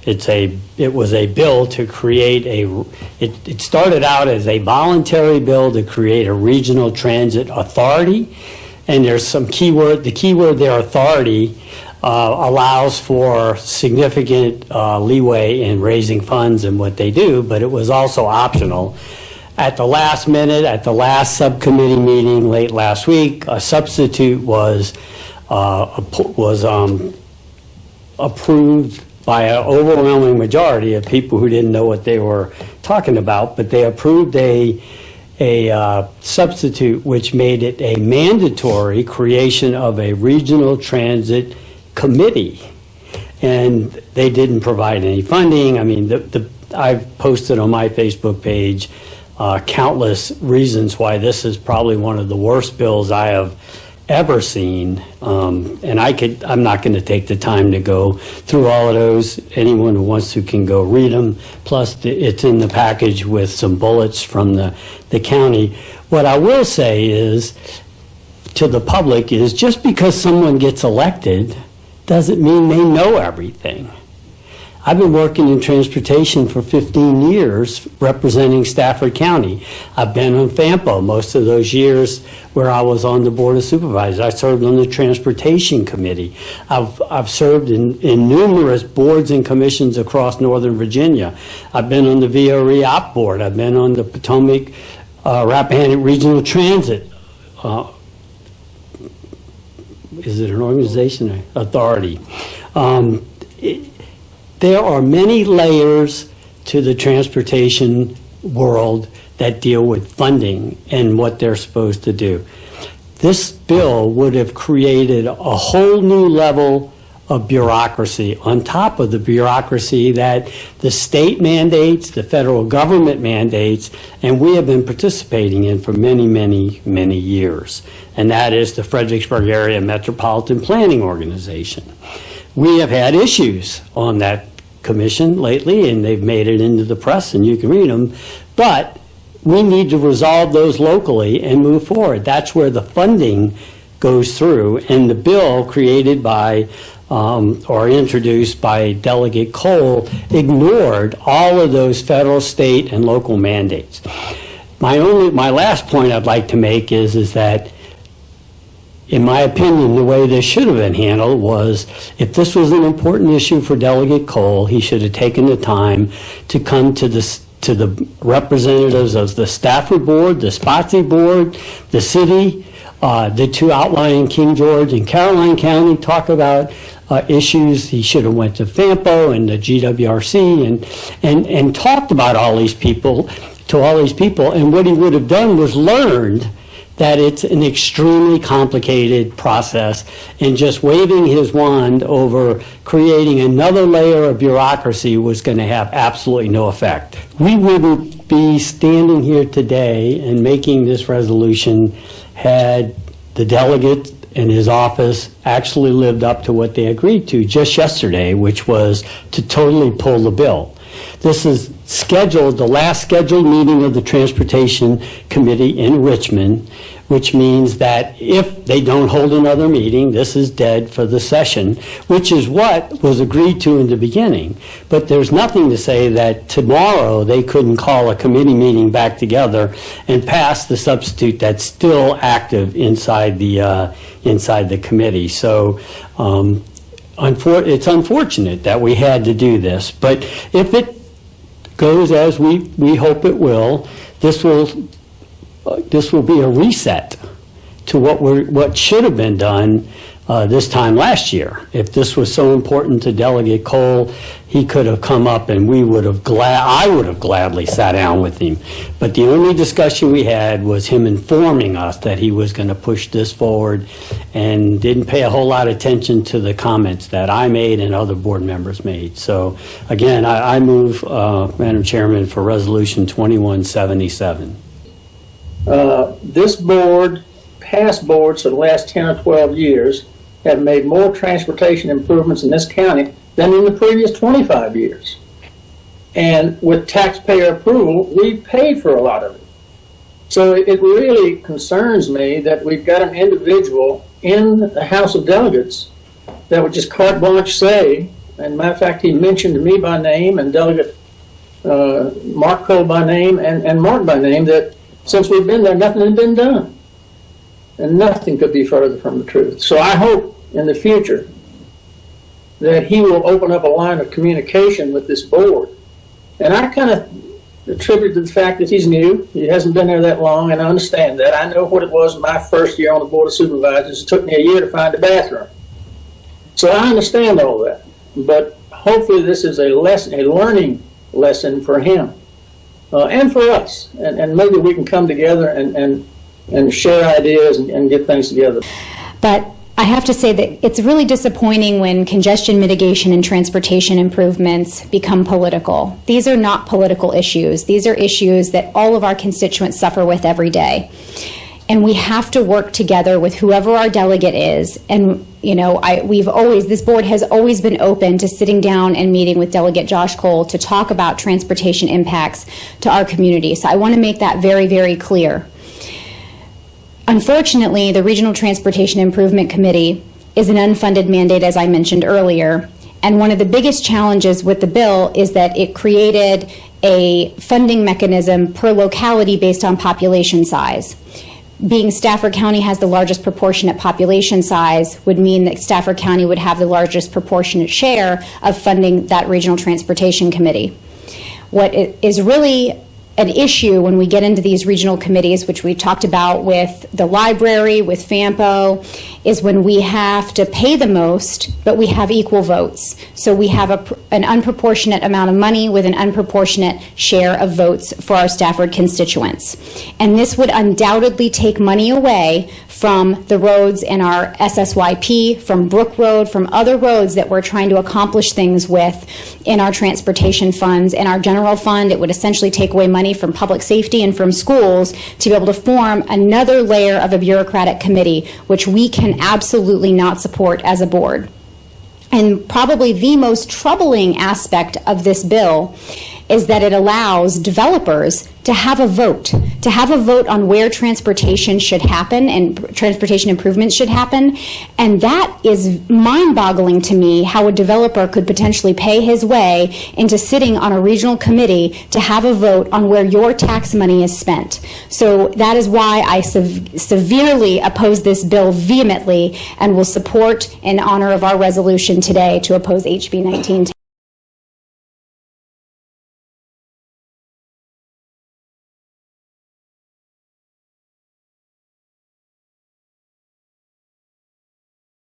It was a bill to create it started out as a voluntary bill to create a regional transit authority, and there's some keyword. The keyword there, authority, allows for significant leeway in raising funds and what they do, but it was also optional. At the last minute, at the last subcommittee meeting late last week, a substitute was approved by an overwhelming majority of people who didn't know what they were talking about, but they approved a substitute which made it a mandatory creation of a regional transit committee. And they didn't provide any funding. I mean, I've posted on my Facebook page countless reasons why this is probably one of the worst bills I have ever seen, and I'm not going to take the time to go through all of those. Anyone who wants to can go read them. Plus, it's in the package with some bullets from the county. What I will say is, to the public, is just because someone gets elected doesn't mean they know everything. I've been working in transportation for 15 years representing Stafford County. I've been on FAMPO most of those years where I was on the Board of Supervisors. I served on the Transportation Committee. I've served in numerous boards and commissions across Northern Virginia. I've been on the VRE Op Board. I've been on the Potomac Rappahannock Regional Transit. Is it an organization? Authority. There are many layers to the transportation world that deal with funding and what they're supposed to do. This bill would have created a whole new level of bureaucracy on top of the bureaucracy that the state mandates, the federal government mandates, and we have been participating in for many, many, many years. And that is the Fredericksburg Area Metropolitan Planning Organization. We have had issues on that commission lately, and they've made it into the press, and you can read them, but we need to resolve those locally and move forward. That's where the funding goes through, and the bill created by or introduced by Delegate Cole ignored all of those federal, state, and local mandates. My last point I'd like to make is that, in my opinion, the way this should have been handled was, if this was an important issue for Delegate Cole, he should have taken the time to come to the representatives of the Stafford Board, the Spotsy Board, the city, the two outlying King George and Caroline County, talk about issues. He should have went to FAMPO and the GWRC and talked about all these people, and what he would have done was learned that it's an extremely complicated process, and just waving his wand over creating another layer of bureaucracy was going to have absolutely no effect. We wouldn't be standing here today and making this resolution had the delegate and his office actually lived up to what they agreed to just yesterday, which was to totally pull the bill. This is scheduled, the last scheduled meeting of the Transportation Committee in Richmond, which means that if they don't hold another meeting, this is dead for the session, which is what was agreed to in the beginning. But there's nothing to say that tomorrow they couldn't call a committee meeting back together and pass the substitute that's still active inside the committee. So it's unfortunate that we had to do this, but if it goes as we hope it will, this will be a reset to what should have been done this time last year. If this was so important to Delegate Cole, he could have come up and I would have gladly sat down with him. But the only discussion we had was him informing us that he was going to push this forward, and didn't pay a whole lot of attention to the comments that I made and other board members made. So again, I move, Madam Chairman, for Resolution 2177. This board, past boards for the last 10 or 12 years, have made more transportation improvements in this county than in the previous 25 years. And with taxpayer approval, we've paid for a lot of it. So it really concerns me that we've got an individual in the House of Delegates that would just carte blanche say And matter of fact, he mentioned me by name and Delegate Mark Cole by name and Mark by name, that since we've been there, nothing had been done. And nothing could be further from the truth. So I hope in the future that he will open up a line of communication with this board. And I kind of attribute to the fact that he's new. He hasn't been there that long, and I understand that. I know what it was my first year on the Board of Supervisors. It took me a year to find a bathroom. So I understand all that. But hopefully this is a learning lesson for him and for us. And maybe we can come together and share ideas and get things together. But I have to say that it's really disappointing when congestion mitigation and transportation improvements become political. These are not political issues. These are issues that all of our constituents suffer with every day. And we have to work together with whoever our delegate is. And, you know, this board has always been open to sitting down and meeting with Delegate Josh Cole to talk about transportation impacts to our community. So I want to make that very, very clear. Unfortunately, the Regional Transportation Improvement Committee is an unfunded mandate, as I mentioned earlier, and one of the biggest challenges with the bill is that it created a funding mechanism per locality based on population size. Being Stafford County has the largest proportionate population size would mean that Stafford County would have the largest proportionate share of funding that Regional Transportation Committee. What is really an issue when we get into these regional committees, which we've talked about with the library, with FAMPO, is when we have to pay the most, but we have equal votes. So we have an unproportionate amount of money with an unproportionate share of votes for our Stafford constituents. And this would undoubtedly take money away from the roads in our SSYP, from Brook Road, from other roads that we're trying to accomplish things with in our transportation funds. In our general fund, it would essentially take away money from public safety and from schools to be able to form another layer of a bureaucratic committee, which we can absolutely not support as a board. And probably the most troubling aspect of this bill is that it allows developers to have a vote on where transportation should happen and transportation improvements should happen. And that is mind-boggling to me, how a developer could potentially pay his way into sitting on a regional committee to have a vote on where your tax money is spent. So that is why I severely oppose this bill vehemently and will support in honor of our resolution today to oppose HB 1910.